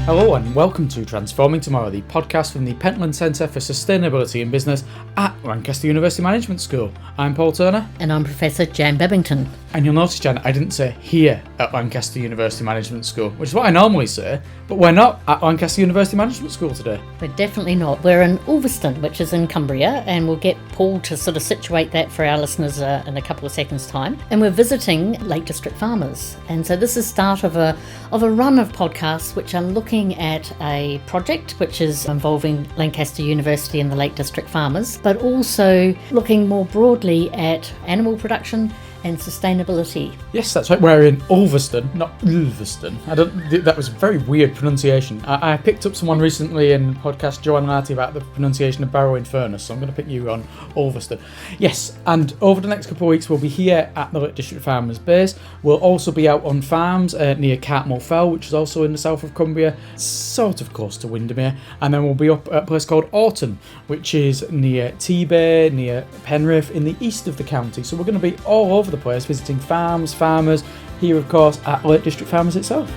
Hello and welcome to Transforming Tomorrow, the podcast from the Pentland Centre for Sustainability in Business at Lancaster University Management School. I'm Paul Turner. And I'm Professor Jan Babington. And you'll notice, Jan, I didn't say here at Lancaster University Management School, which is what I normally say, but we're not at Lancaster University Management School today. We're definitely not. We're in Ulverston, which is in Cumbria, and we'll get Paul to sort of situate that for our listeners in a couple of seconds' time. And we're visiting Lake District farmers. And so this is the start of a run of podcasts which are looking at a project which is involving Lancaster University and the Lake District farmers, but also looking more broadly at animal production and sustainability. Yes, that's right. We're in Ulverston, not Ulverston. That was a very weird pronunciation. I picked up someone recently in the podcast, Joanne Marty, about the pronunciation of Barrow in Furness, so I'm going to pick you on Ulverston. Yes, and over the next couple of weeks we'll be here at the Lake District Farmers Base. We'll also be out on farms near Cartmel Fell, which is also in the south of Cumbria, sort of close to Windermere, and then we'll be up at a place called Orton, which is near T-Bay, near Penrith, in the east of the county. So we're going to be all over the place, visiting farms, farmers, here of course at Lake District Farmers itself.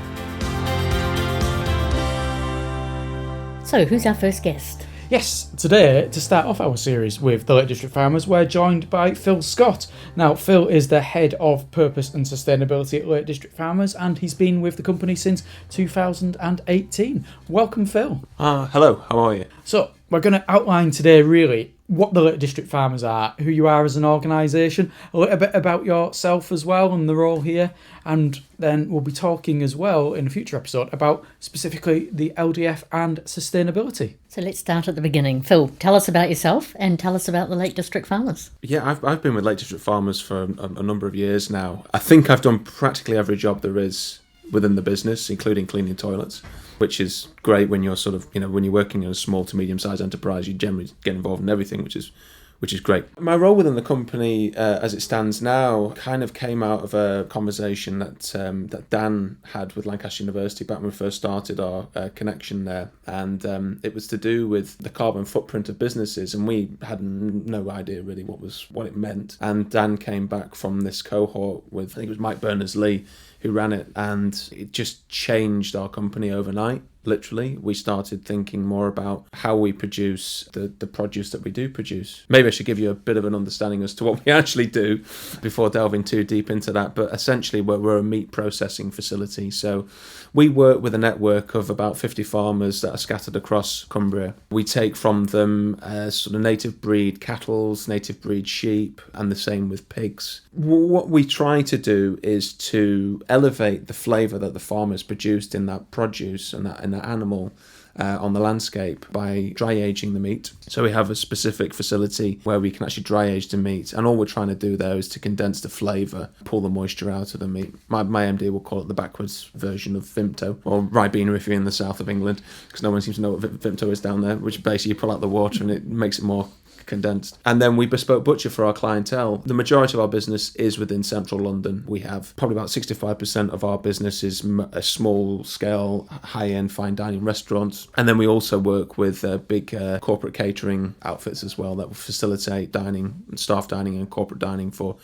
So who's our first guest? Yes, today, to start off our series with the Lake District Farmers, we're joined by Phil Scott. Now, Phil is the Head of Purpose and Sustainability at Lake District Farmers, and he's been with the company since 2018. Welcome, Phil. Hello, how are you? So, we're going to outline today, really, what the Lake District Farmers are, who you are as an organisation, a little bit about yourself as well and the role here, and then we'll be talking as well in a future episode about specifically the LDF and sustainability. So let's start at the beginning. Phil, tell us about yourself and tell us about the Lake District Farmers. Yeah, I've been with Lake District Farmers for a number of years now. I think I've done practically every job there is within the business, including cleaning toilets, which is great when you're sort of, when you're working in a small to medium-sized enterprise. You generally get involved in everything, which is great. My role within the company, as it stands now, kind of came out of a conversation that Dan had with Lancaster University back when we first started our connection there, and it was to do with the carbon footprint of businesses, and we had no idea really what it meant. And Dan came back from this cohort with, I think it was Mike Berners-Lee, who ran it, and it just changed our company overnight. Literally, we started thinking more about how we produce the produce that we do produce. Maybe I should give you a bit of an understanding as to what we actually do before delving too deep into that. But essentially, we're a meat processing facility. So we work with a network of about 50 farmers that are scattered across Cumbria. We take from them sort of native breed cattle, native breed sheep, and the same with pigs. What we try to do is to elevate the flavour that the farmers produced in that produce and that animal on the landscape by dry aging the meat. So we have a specific facility where we can actually dry age the meat, and all we're trying to do there is to condense the flavour, pull the moisture out of the meat. My MD will call it the backwards version of Vimto, or Ribena if you're in the south of England, because no one seems to know what Vimto is down there, which basically you pull out the water and it makes it more condensed. And then we bespoke butcher for our clientele. The majority of our business is within central London. We have probably about 65% of our business is a small scale, high-end fine dining restaurants. And then we also work with big corporate catering outfits as well that will facilitate dining, staff dining and corporate dining for,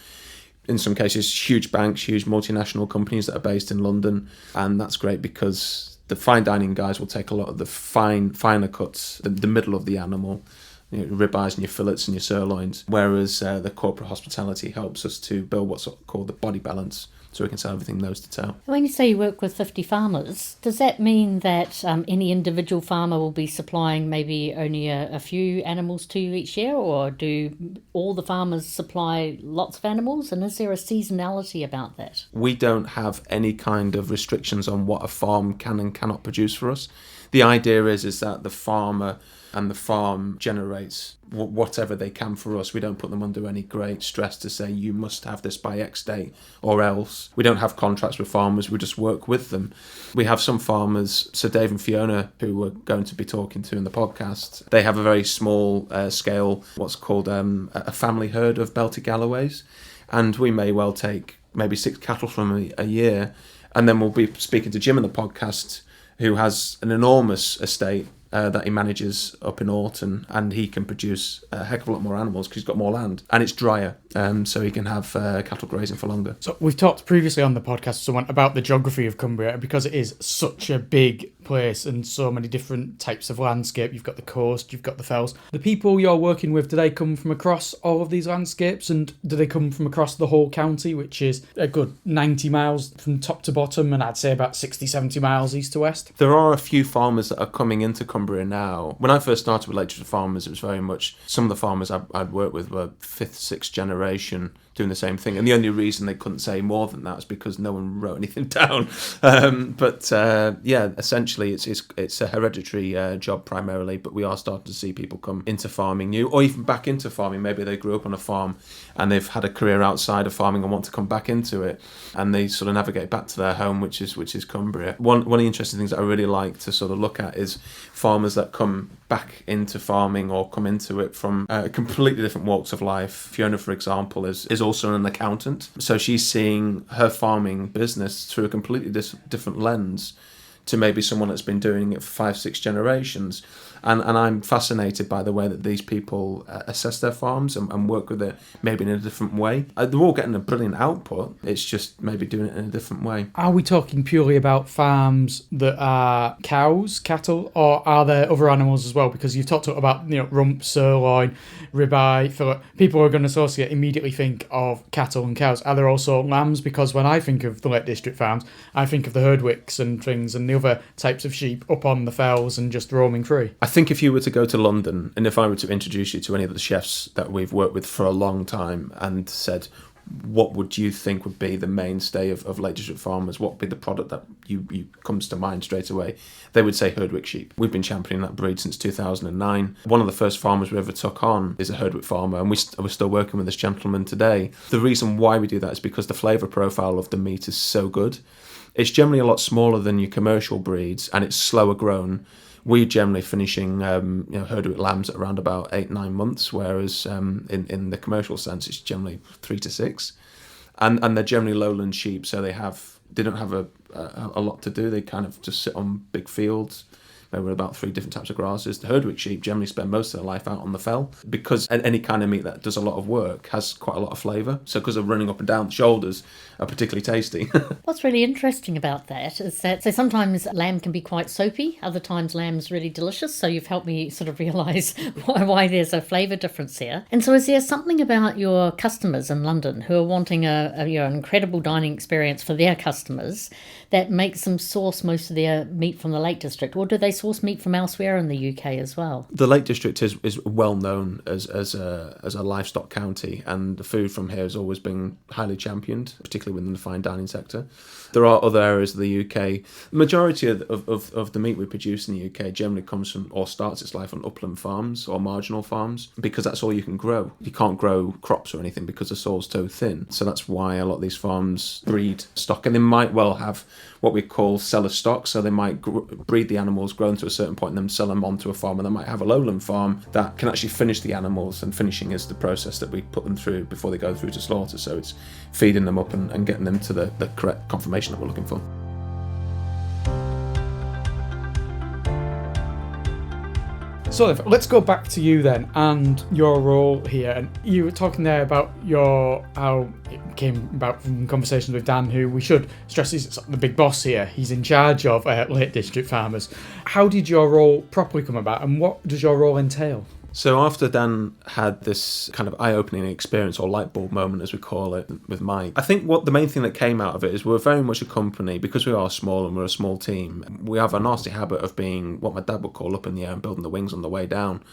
in some cases, huge banks, huge multinational companies that are based in London. And that's great because the fine dining guys will take a lot of the finer cuts, the middle of the animal, ribeyes and your fillets and your sirloins, whereas the corporate hospitality helps us to build what's called the body balance, so we can sell everything nose to tail. When you say you work with 50 farmers, does that mean that any individual farmer will be supplying maybe only a few animals to you each year, or do all the farmers supply lots of animals, and is there a seasonality about that? We don't have any kind of restrictions on what a farm can and cannot produce for us. The idea is that the farmer and the farm generates whatever they can for us. We don't put them under any great stress to say you must have this by X date or else. We don't have contracts with farmers, we just work with them. We have some farmers, so Dave and Fiona, who we're going to be talking to in the podcast, they have a very small scale, what's called a family herd of Belted Galloways, and we may well take maybe 6 cattle from them a year, and then we'll be speaking to Jim in the podcast, who has an enormous estate that he manages up in Orton, and he can produce a heck of a lot more animals because he's got more land, and it's drier, so he can have cattle grazing for longer. So we've talked previously on the podcast to someone about the geography of Cumbria, because it is such a big place and so many different types of landscape. You've got the coast, you've got the fells. The people you're working with, do they come from across all of these landscapes, and do they come from across the whole county, which is a good 90 miles from top to bottom, and I'd say about 60, 70 miles east to west? There are a few farmers that are coming into Cumbria now. When I first started with Lake District Farmers, it was very much, some of the farmers I'd worked with were 5th, 6th generation doing the same thing, and the only reason they couldn't say more than that is because no one wrote anything down. Essentially it's a hereditary job primarily, but we are starting to see people come into farming new, or even back into farming. Maybe they grew up on a farm and they've had a career outside of farming and want to come back into it, and they sort of navigate back to their home, which is Cumbria. One of the interesting things that I really like to sort of look at is farmers that come back into farming or come into it from completely different walks of life. Fiona, for example, is also an accountant, so she's seeing her farming business through a completely different lens to maybe someone that's been doing it for 5-6 generations. And I'm fascinated by the way that these people assess their farms and work with it maybe in a different way. They're all getting a brilliant output, it's just maybe doing it in a different way. Are we talking purely about farms that are cows, cattle, or are there other animals as well? Because you've talked about, rump, sirloin, ribeye, fillet. People are going to associate, immediately think of cattle and cows. Are there also lambs? Because when I think of the Lake District farms, I think of the herdwicks and things and the other types of sheep up on the fells and just roaming free. I think if you were to go to London, and if I were to introduce you to any of the chefs that we've worked with for a long time and said, what would you think would be the mainstay of Lake District Farmers? What would be the product that you comes to mind straight away? They would say Herdwick sheep. We've been championing that breed since 2009. One of the first farmers we ever took on is a Herdwick farmer, and we're still working with this gentleman today. The reason why we do that is because the flavour profile of the meat is so good. It's generally a lot smaller than your commercial breeds, and it's slower grown. We're generally finishing Herdwick lambs at around about 8-9 months, whereas in the commercial sense it's generally 3 to 6, and they're generally lowland sheep, so they don't have a lot to do. They kind of just sit on big fields. There were about 3 different types of grasses. The Herdwick sheep generally spend most of their life out on the fell, because any kind of meat that does a lot of work has quite a lot of flavour. So because of running up and down the shoulders are particularly tasty. What's really interesting about that is that, so sometimes lamb can be quite soapy, other times lamb's really delicious, so you've helped me sort of realise why there's a flavour difference here. And so is there something about your customers in London who are wanting an incredible dining experience for their customers that makes them source most of their meat from the Lake District, or do they source meat from elsewhere in the UK as well? The Lake District is well known as a livestock county, and the food from here has always been highly championed, particularly within the fine dining sector. There are other areas of the UK. The majority of the meat we produce in the UK generally comes from, or starts its life on upland farms or marginal farms, because that's all you can grow. You can't grow crops or anything because the soil's so thin. So that's why a lot of these farms breed stock, and they might well have what we call seller stock. So they might breed the animals, grow them to a certain point, and then sell them onto a farm, and they might have a lowland farm that can actually finish the animals, and finishing is the process that we put them through before they go through to slaughter. So it's feeding them up and getting them to the correct conformation that we're looking for. So let's go back to you then and your role here. And you were talking there about how it came about from conversations with Dan, who we should stress is the big boss here. He's in charge of Lake District Farmers. How did your role properly come about, and what does your role entail? So after Dan had this kind of eye-opening experience, or light bulb moment as we call it, with Mike, I think what the main thing that came out of it is we're very much a company, because we are small and we're a small team. We have a nasty habit of being what my dad would call up in the air and building the wings on the way down.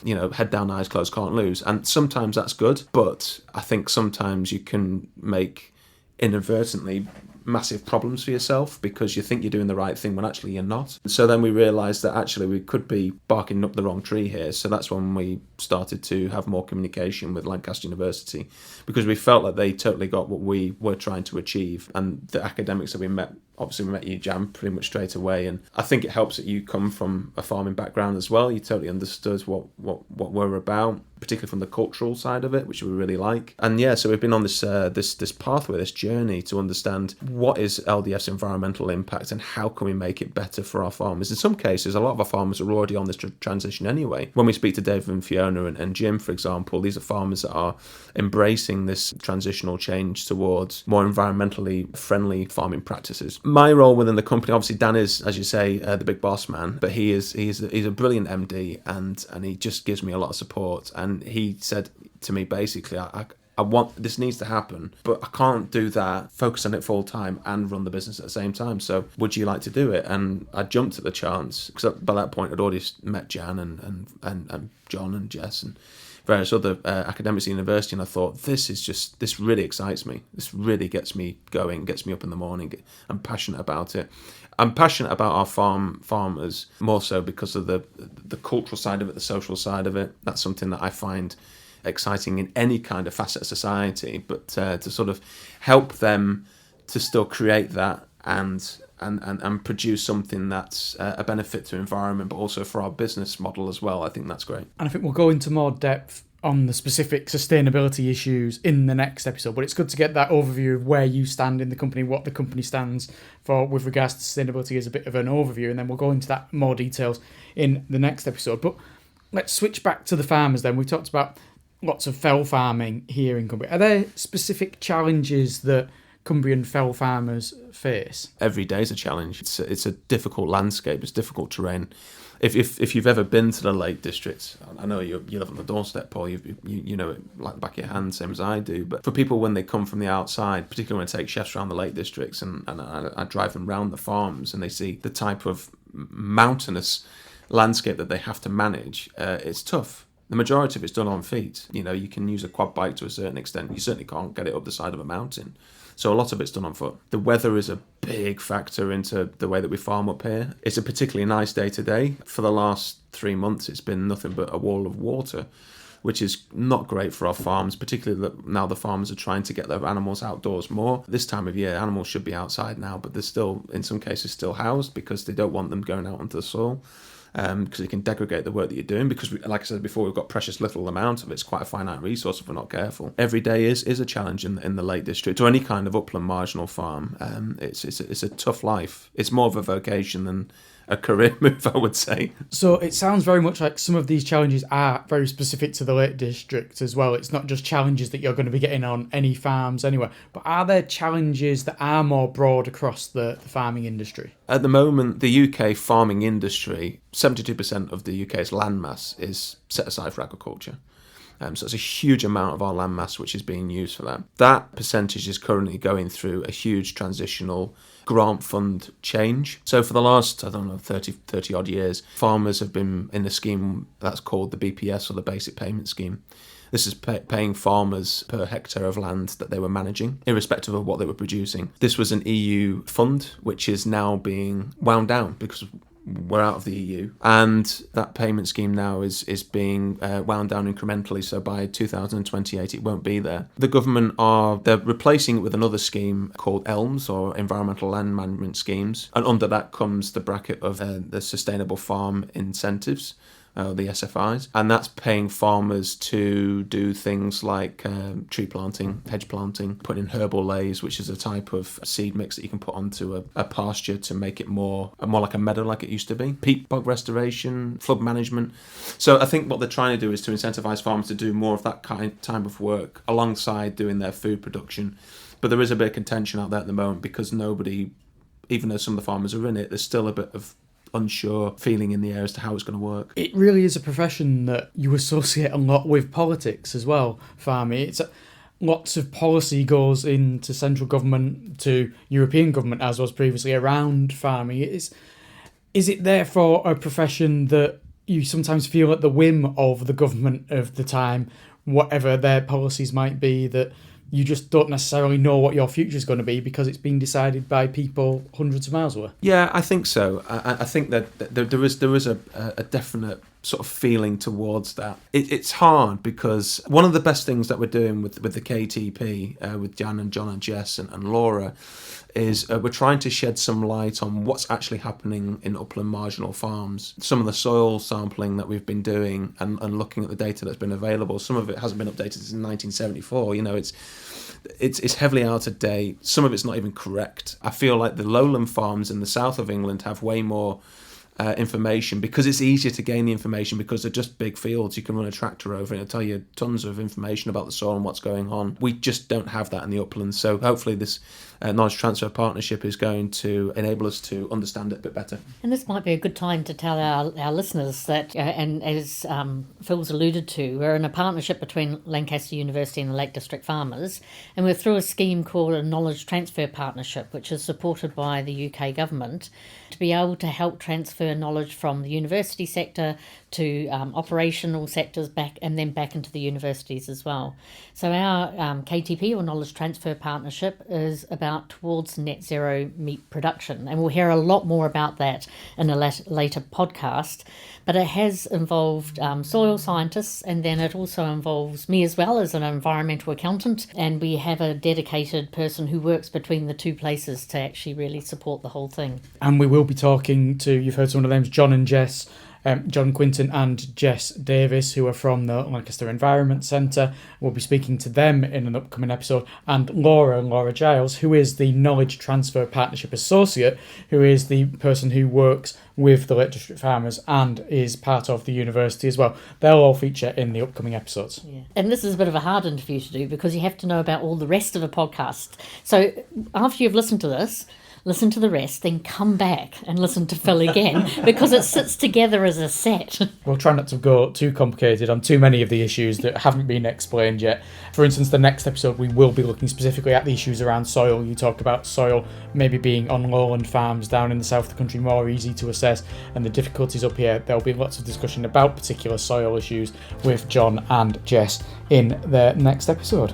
Head down, eyes closed, can't lose. And sometimes that's good, but I think sometimes you can make inadvertently massive problems for yourself because you think you're doing the right thing when actually you're not. So then we realised that actually we could be barking up the wrong tree here. So that's when we started to have more communication with Lancaster University, because we felt like they totally got what we were trying to achieve. And the academics that we met, obviously we met you, Jam, pretty much straight away. And I think it helps that you come from a farming background as well. You totally understood what we're about, particularly from the cultural side of it, which we really like. And yeah, so we've been on this pathway, this journey to understand what is LDF's environmental impact and how can we make it better for our farmers. In some cases, a lot of our farmers are already on this transition anyway. When we speak to David and Fiona and Jim, for example, these are farmers that are embracing this transitional change towards more environmentally friendly farming practices. My role within the company, obviously Dan is, as you say, the big boss man, but he's a brilliant MD, and he just gives me a lot of support. And he said to me, basically, I want, this needs to happen, but I can't do that, focus on it full time and run the business at the same time. So would you like to do it? And I jumped at the chance, because by that point I'd already met Jan and John and Jess and various other academics at university, and I thought, this really excites me. This really gets me going, gets me up in the morning. I'm passionate about it. I'm passionate about our farmers more so because of the cultural side of it, the social side of it. That's something that I find exciting in any kind of facet of society, but to sort of help them to still create that and produce something that's a benefit to environment, but also for our business model as well. I think that's great. And I think we'll go into more depth on the specific sustainability issues in the next episode, but it's good to get that overview of where you stand in the company, what the company stands for with regards to sustainability as a bit of an overview, and then we'll go into that more details in the next episode. But let's switch back to the farmers then. We talked about lots of fell farming here in Cumbria. Are there specific challenges that Cumbrian fell farmers face? Every day is a challenge. It's a difficult landscape. It's difficult terrain. If you've ever been to the Lake District, I know you live on the doorstep, Paul. You know it like the back of your hand, same as I do. But for people when they come from the outside, particularly when I take chefs around the Lake Districts and I drive them around the farms and they see the type of mountainous landscape that they have to manage, it's tough. The majority of it's done on feet. You know, you can use a quad bike to a certain extent. You certainly can't get it up the side of a mountain. So a lot of it's done on foot. The weather is a big factor into the way that we farm up here. It's a particularly nice day today. For the last 3 months, it's been nothing but a wall of water, which is not great for our farms, particularly that now the farmers are trying to get their animals outdoors more. This time of year, animals should be outside now, but they're still, in some cases, still housed because they don't want them going out onto the soil. Because it can degrade the work that you're doing, because like I said before, we've got precious little amount of it. It's quite a finite resource if we're not careful. Every day is a challenge in the Lake District or any kind of upland marginal farm. It's a tough life. It's more of a vocation than a career move, I would say. So it sounds very much like some of these challenges are very specific to the Lake District as well. It's not just challenges that you're going to be getting on any farms anywhere, but are there challenges that are more broad across the farming industry? At the moment, the UK farming industry, 72% of the UK's landmass is set aside for agriculture. So it's a huge amount of our land mass which is being used for that. That percentage is currently going through a huge transitional grant fund change. So for the last, 30 odd years, farmers have been in a scheme that's called the BPS, or the Basic Payment Scheme. This is paying farmers per hectare of land that they were managing, irrespective of what they were producing. This was an EU fund, which is now being wound down because we're out of the EU, and that payment scheme now is being wound down incrementally. So by 2028, it won't be there. The government they're replacing it with another scheme called ELMS, or Environmental Land Management Schemes, and under that comes the bracket of the Sustainable Farm Incentives, the SFIs, and that's paying farmers to do things like tree planting, hedge planting, putting in herbal lays, which is a type of seed mix that you can put onto a pasture to make it more like a meadow like it used to be, peat bog restoration, flood management. So I think what they're trying to do is to incentivise farmers to do more of that type of work alongside doing their food production. But there is a bit of contention out there at the moment because nobody, even though some of the farmers are in it, there's still a bit of unsure feeling in the air as to how it's going to work. It really is a profession that you associate a lot with politics as well, farming. Lots of policy goes into central government, to European government, as was previously, around farming. Is it therefore a profession that you sometimes feel at the whim of the government of the time, whatever their policies might be, that you just don't necessarily know what your future is going to be because it's been decided by people hundreds of miles away? Yeah, I think so. I think that there is a definite sort of feeling towards that. It's hard because one of the best things that we're doing with the KTP, with Jan and John and Jess and Laura, is we're trying to shed some light on what's actually happening in upland marginal farms. Some of the soil sampling that we've been doing and looking at the data that's been available, some of it hasn't been updated since 1974. You know, it's heavily out of date. Some of it's not even correct. I feel like the lowland farms in the south of England have way more information, because it's easier to gain the information because they're just big fields. You can run a tractor over and it'll tell you tons of information about the soil and what's going on. We just don't have that in the uplands. So hopefully this knowledge transfer partnership is going to enable us to understand it a bit better. And this might be a good time to tell our listeners that, and as Phil's alluded to, we're in a partnership between Lancaster University and the Lake District Farmers, and we're through a scheme called a Knowledge Transfer Partnership, which is supported by the UK government, to be able to help transfer knowledge from the university sector to operational sectors back into the universities as well. So our KTP, or Knowledge Transfer Partnership, is about towards net zero meat production, and we'll hear a lot more about that in a later podcast. But it has involved soil scientists, and then it also involves me as well as an environmental accountant, and we have a dedicated person who works between the two places to actually really support the whole thing. And we will be talking to, you've heard some of the names, John and Jess, John Quinton and Jess Davis, who are from the Lancaster Environment Centre. We'll be speaking to them in an upcoming episode. And Laura Giles, who is the Knowledge Transfer Partnership Associate, who is the person who works with the Lake District Farmers and is part of the university as well. They'll all feature in the upcoming episodes. Yeah. And this is a bit of a hard interview to do because you have to know about all the rest of the podcast. So after you've listened to this, listen to the rest, then come back and listen to Phil again, because it sits together as a set. We'll try not to go too complicated on too many of the issues that haven't been explained yet. For instance, the next episode we will be looking specifically at the issues around soil. You talked about soil maybe being on lowland farms down in the south of the country more easy to assess, and the difficulties up here. There'll be lots of discussion about particular soil issues with John and Jess in the next episode.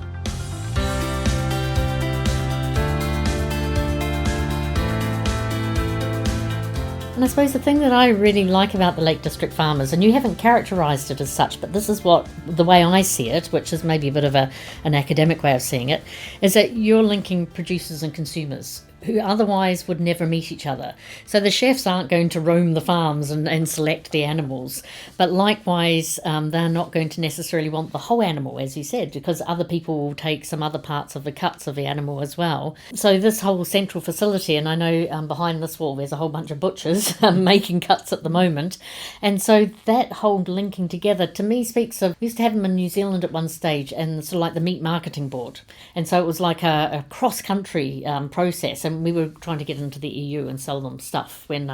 And I suppose the thing that I really like about the Lake District Farmers, and you haven't characterised it as such, but this is the way I see it, which is maybe a bit of an academic way of seeing it, is that you're linking producers and consumers who otherwise would never meet each other. So the chefs aren't going to roam the farms and select the animals, but likewise they're not going to necessarily want the whole animal, as you said, because other people will take some other parts of the cuts of the animal as well. So this whole central facility, and I know behind this wall there's a whole bunch of butchers making cuts at the moment, and so that whole linking together to me speaks of, we used to have them in New Zealand at one stage, and sort of like the meat marketing board, and so it was like a cross-country process, and we were trying to get into the EU and sell them stuff when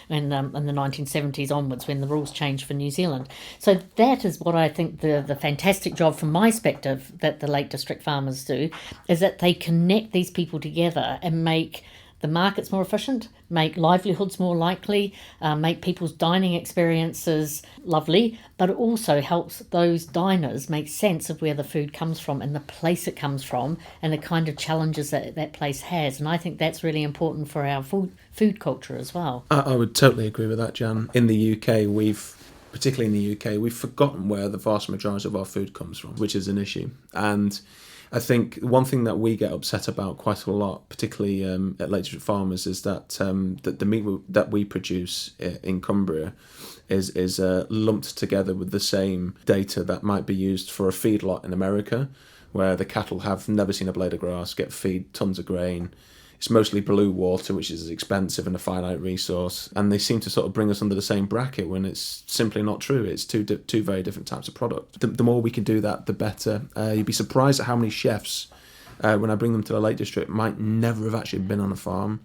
in the 1970s onwards, when the rules changed for New Zealand. So that is what I think the fantastic job from my perspective that the Lake District Farmers do, is that they connect these people together and make the markets more efficient, make livelihoods more likely, make people's dining experiences lovely, but it also helps those diners make sense of where the food comes from and the place it comes from and the kind of challenges that place has. And I think that's really important for our food culture as well. I would totally agree with that, Jan. In the UK, particularly in the UK, we've forgotten where the vast majority of our food comes from, which is an issue. And I think one thing that we get upset about quite a lot, particularly at Lake District Farmers, is that the meat that we produce in Cumbria is lumped together with the same data that might be used for a feedlot in America, where the cattle have never seen a blade of grass, get fed tons of grain. It's mostly blue water, which is expensive and a finite resource, and they seem to sort of bring us under the same bracket when it's simply not true. It's two very different types of product. The more we can do that, the better. You'd be surprised at how many chefs, when I bring them to the Lake District, might never have actually been on a farm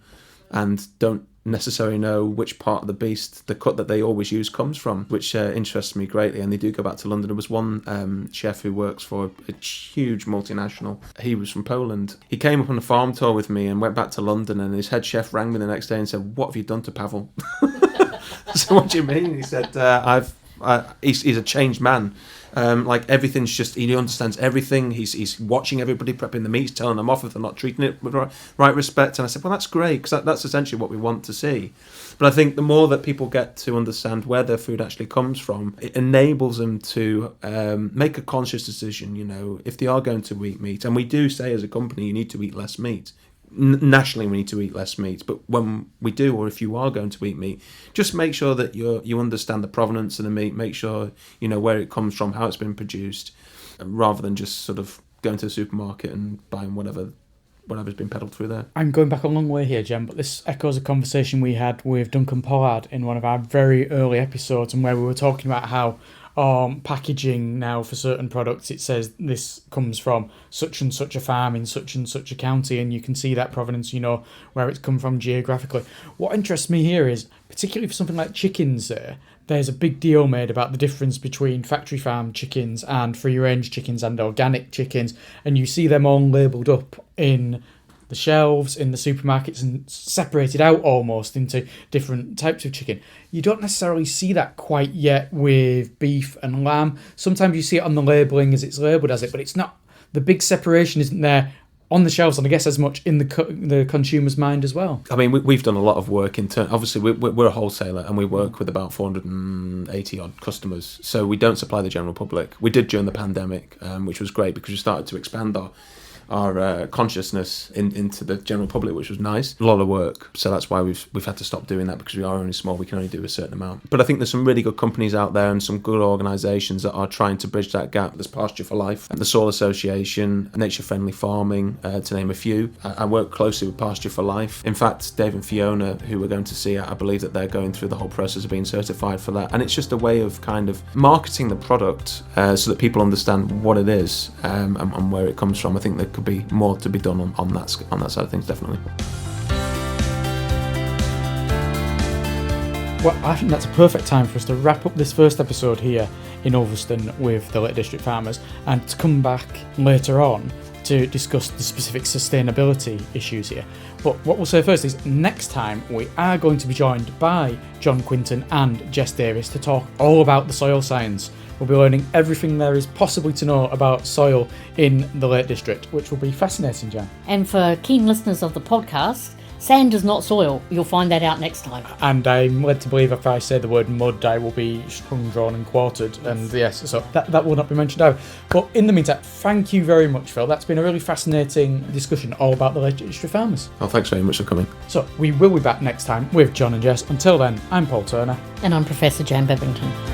and don't necessarily know which part of the beast the cut that they always use comes from, which interests me greatly. And they do go back to London. There was one chef who works for a huge multinational. He was from Poland. He came up on a farm tour with me and went back to London, and his head chef rang me the next day and said, "What have you done to Pavel?" So what do you mean? He said, he's a changed man. Like everything's just, he understands everything. He's watching everybody prepping the meats, telling them off if they're not treating it with right respect. And I said, well, that's great, because that's essentially what we want to see. But I think the more that people get to understand where their food actually comes from, it enables them to make a conscious decision. You know, if they are going to eat meat, and we do say as a company, you need to eat less meat. Nationally, we need to eat less meat, but when we do, or if you are going to eat meat, just make sure that you understand the provenance of the meat. Make sure you know where it comes from, how it's been produced, rather than just sort of going to the supermarket and buying whatever whatever's been peddled through there. I'm going back a long way here, Jen, but this echoes a conversation we had with Duncan Pollard in one of our very early episodes, and where we were talking about how packaging now for certain products, it says this comes from such and such a farm in such and such a county, and you can see that provenance, you know, where it's come from geographically. What interests me here is, particularly for something like chickens there's a big deal made about the difference between factory farm chickens and free range chickens and organic chickens, and you see them all labelled up in the shelves in the supermarkets and separated out almost into different types of chicken. You don't necessarily see that quite yet with beef and lamb. Sometimes you see it on the labelling as it's labelled as it, but it's not, the big separation isn't there on the shelves, and I guess as much in the consumer's mind as well. I mean, we've done a lot of work in turn. Obviously, we're a wholesaler, and we work with about 480 odd customers. So we don't supply the general public. We did during the pandemic, which was great because we started to expand our consciousness into the general public, which was nice. A lot of work, so that's why we've had to stop doing that, because we are only small. We can only do a certain amount. But I think there's some really good companies out there and some good organisations that are trying to bridge that gap. There's Pasture for Life, the Soil Association, Nature Friendly Farming, to name a few. I work closely with Pasture for Life. In fact, Dave and Fiona, who we're going to see, I believe that they're going through the whole process of being certified for that. And it's just a way of kind of marketing the product so that people understand what it is and where it comes from. I think there could be more to be done on that side of things, definitely. Well, I think that's a perfect time for us to wrap up this first episode here in Ulverston with the Lake District Farmers, and to come back later on to discuss the specific sustainability issues here. But what we'll say first is, next time we are going to be joined by John Quinton and Jess Davis to talk all about the soil science. We'll be learning everything there is possibly to know about soil in the Lake District, which will be fascinating, Jan. And for keen listeners of the podcast, sand is not soil. You'll find that out next time. And I'm led to believe if I say the word mud, I will be strung, drawn and quartered. And yes, so that will not be mentioned out. But in the meantime, thank you very much, Phil. That's been a really fascinating discussion all about the Lake District Farmers. Oh, thanks very much for coming. So we will be back next time with John and Jess. Until then, I'm Paul Turner. And I'm Professor Jan Bevington.